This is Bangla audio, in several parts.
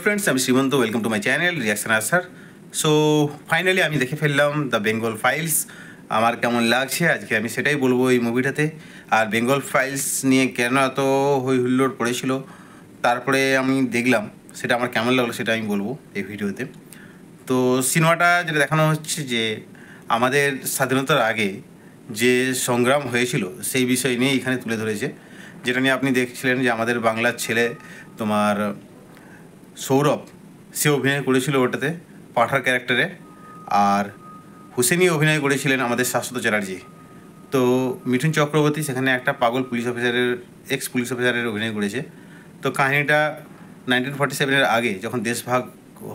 ফ্রেন্ডস, আমি Shrimanta. Welcome to my channel reaction আসার। সো ফাইনালি আমি দেখে ফেললাম দ্য বেঙ্গল ফাইলস। আমার কেমন লাগছে আজকে আমি সেটাই বলবো এই মুভিটাতে। আর বেঙ্গল ফাইলস নিয়ে কেন এত হই হুল্লোড় পড়েছিল, তারপরে আমি দেখলাম সেটা আমার কেমন লাগলো সেটা আমি বলবো এই ভিডিওতে। তো সিনেমাটা যেটা দেখানো হচ্ছে যে আমাদের স্বাধীনতার আগে যে সংগ্রাম হয়েছিল সেই বিষয় নিয়ে এখানে তুলে ধরেছে, যেটা নিয়ে আপনি দেখছিলেন যে আমাদের বাংলার ছেলে তোমার সৌরভ, সে অভিনয় করেছিল ওটাতে পাঠার ক্যারেক্টারে। আর হুসেনই অভিনয় করেছিলেন আমাদের শাশ্বত চ্যাটার্জি। তো মিঠুন চক্রবর্তী সেখানে একটা পাগল পুলিশ অফিসারের, এক্স পুলিশ অফিসারের অভিনয় করেছে। তো কাহিনিটা 1947-এর আগে যখন দেশভাগ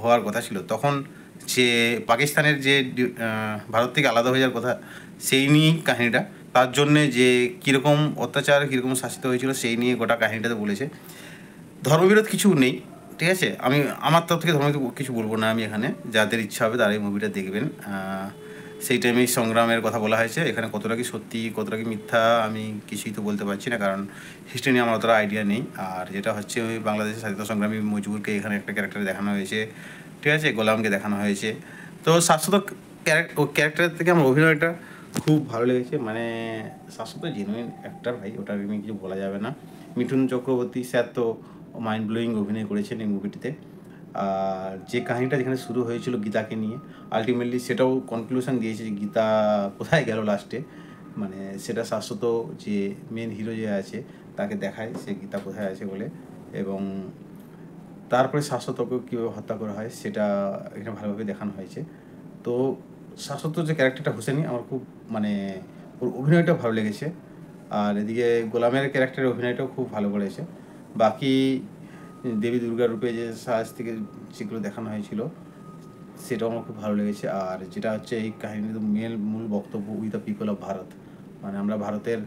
হওয়ার কথা ছিল, তখন যে পাকিস্তানের যে ভারত থেকে আলাদা হয়ে যাওয়ার কথা, সেই নিয়েই কাহিনিটা। তার জন্যে যে কীরকম অত্যাচার, কীরকম শাসিত হয়েছিল সেই নিয়ে গোটা কাহিনিটাতে বলেছে। ধর্মবিরোধ কিছু নেই, ঠিক আছে। আমি আমার তরফ থেকে ধর্ম কিছু বলবো না। আমি এখানে যাদের ইচ্ছা হবে তারা এই মুভিটা দেখবেন। সেই টাইমে সংগ্রামের কথা বলা হয়েছে। এখানে কতটা কি সত্যি কতটা কি মিথ্যা আমি কিছুই তো বলতে পারছি না, কারণ হিস্ট্রি নিয়ে আমার অতটা আইডিয়া নেই। আর যেটা হচ্ছে ওই বাংলাদেশের স্বাধীনতা সংগ্রামী মজবুরকে এখানে একটা ক্যারেক্টারে দেখানো হয়েছে, ঠিক আছে, গোলামকে দেখানো হয়েছে। তো শাশ্বত ক্যারেক্টারের থেকে আমার অভিনয়টা খুব ভালো লেগেছে। মানে শাশ্বত জেনুইন অ্যাক্টার ভাই, ওটা আমি কিছু বলা যাবে না। মিঠুন চক্রবর্তী স্যার তো মাইন্ড ব্লোয়িং অভিনয় করেছেন এই মুভিটিতে। আর যে কাহিনিটা যেখানে শুরু হয়েছিল গীতাকে নিয়ে, আলটিমেটলি সেটাও কনক্লুশন দিয়েছে যে গীতা কোথায় গেল লাস্টে। মানে সেটা শাশ্বত যে মেন হিরো যে আছে তাকে দেখায় সে গীতা কোথায় আছে বলে, এবং তারপরে শাশ্বতকেও কীভাবে হত্যা করা হয় সেটা এখানে ভালোভাবে দেখানো হয়েছে। তো শাশ্বত যে ক্যারেক্টারটা হোসেনি আমার খুব মানে ওর অভিনয়টা ভালো লেগেছে। আর এদিকে গোলামের ক্যারেক্টারের অভিনয়টাও খুব ভালো করেছে। বাকি দেবী দুর্গার রূপে যে সাজ থেকে যেগুলো দেখানো হয়েছিল সেটাও আমার খুব ভালো লেগেছে। আর যেটা হচ্ছে এই কাহিনীর মূল বক্তব্য, we the people of Bharat, মানে আমরা ভারতের